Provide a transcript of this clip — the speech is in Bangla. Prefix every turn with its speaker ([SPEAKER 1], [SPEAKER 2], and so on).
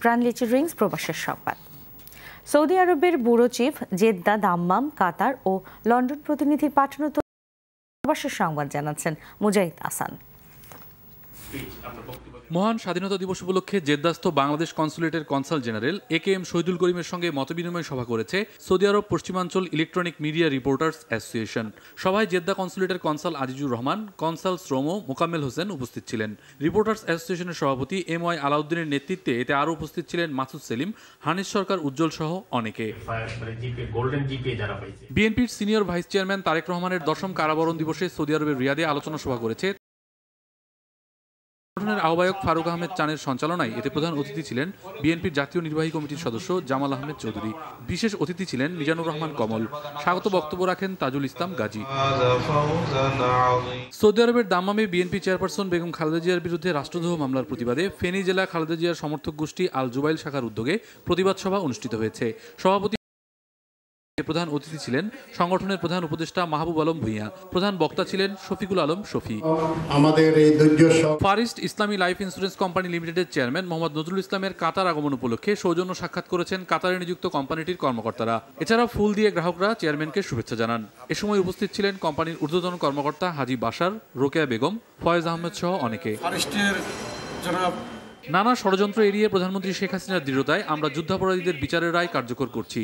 [SPEAKER 1] প্রাণলিচি ড্রিঙ্কস প্রবাসের সংবাদ। সৌদি আরবের ব্যুরো চিফ জেদ্দা, দাম্মাম, কাতার ও লন্ডন প্রতিনিধির পাঠানো প্রবাসের সংবাদ জানাচ্ছেন মুজাহিদ হাসান।
[SPEAKER 2] মহান স্বাধীনতা দিবস উপলক্ষে জেদ্দাস্থ বাংলাদেশ কনসুলেটের কনসাল জেনারেল একেএম শহীদুল করিমের সঙ্গে মতবিনিময় সভা করেছে সৌদি আরব পশ্চিমাঞ্চল ইলেকট্রনিক মিডিয়া রিপোর্টার্স অ্যাসোসিয়েশন। সভায় জেদ্দা কনসুলেটের কনসাল আজিজুর রহমান, কনসাল শ্রমো মোকাম্মেল হোসেন উপস্থিত ছিলেন। রিপোর্টার্স অ্যাসোসিয়েশনের সভাপতি MY আলাউদ্দিনের নেতৃত্বে এতে আরও উপস্থিত ছিলেন মাসুদ সেলিম, হানিস সরকার উজ্জ্বল সহ অনেকে। বিএনপির সিনিয়র ভাইস চেয়ারম্যান তারেক রহমানের 10ম কারাবরণ দিবসে সৌদি আরবের রিয়াদে আলোচনা সভা করেছে। সংগঠনের আহ্বায়ক ফারুক আহমেদ চানের সঞ্চালনায় এতে প্রধান অতিথি ছিলেন বিএনপির জাতীয় নির্বাহী কমিটির সদস্য জামাল আহমেদ চৌধুরী। বিশেষ অতিথি ছিলেন মিজানুর রহমান কমল। স্বাগত বক্তব্য রাখেন তাজুল ইসলাম গাজী। সৌদি আরবের দাম্মামে বিএনপি চেয়ারপারসন বেগম খালেদা জিয়ার বিরুদ্ধে রাষ্ট্রদ্রোহ মামলার প্রতিবাদে ফেনী জেলা খালেদা জিয়ার সমর্থক গোষ্ঠী আল জুবাইল শাখার উদ্যোগে প্রতিবাদ সভা অনুষ্ঠিত হয়েছে। সভাপতি প্রধান অতিথি ছিলেন সংগঠনের প্রধান উপদেষ্টা মাহবুব আলম ভূঁইয়া। প্রধান বক্তা ছিলেন শফিকুল আলম শফি।
[SPEAKER 3] আমাদের এই
[SPEAKER 2] ফারিস্ট ইসলামী লাইফ ইন্স্যুরেন্স কোম্পানি লিমিটেডের চেয়ারম্যান মোহাম্মদ নজরুল ইসলামের কাতার আগমন উপলক্ষে সৌজন্য সাক্ষাৎ করেছেন কাতারে নিযুক্ত কোম্পানিটির কর্মকর্তারা। এছাড়া ফুল দিয়ে গ্রাহকরা চেয়ারম্যানকে শুভেচ্ছা জানান। এ সময় উপস্থিত ছিলেন কোম্পানির ঊর্ধ্বতন কর্মকর্তা হাজি বাশার, রোকেয়া বেগম, ফয়েজ আহমেদ সহ অনেকে। নানা ষড়যন্ত্র এড়িয়ে প্রধানমন্ত্রী শেখ হাসিনার দৃঢ়তায় আমরা যুদ্ধাপরাধীদের বিচারের রায় কার্যকর করছি।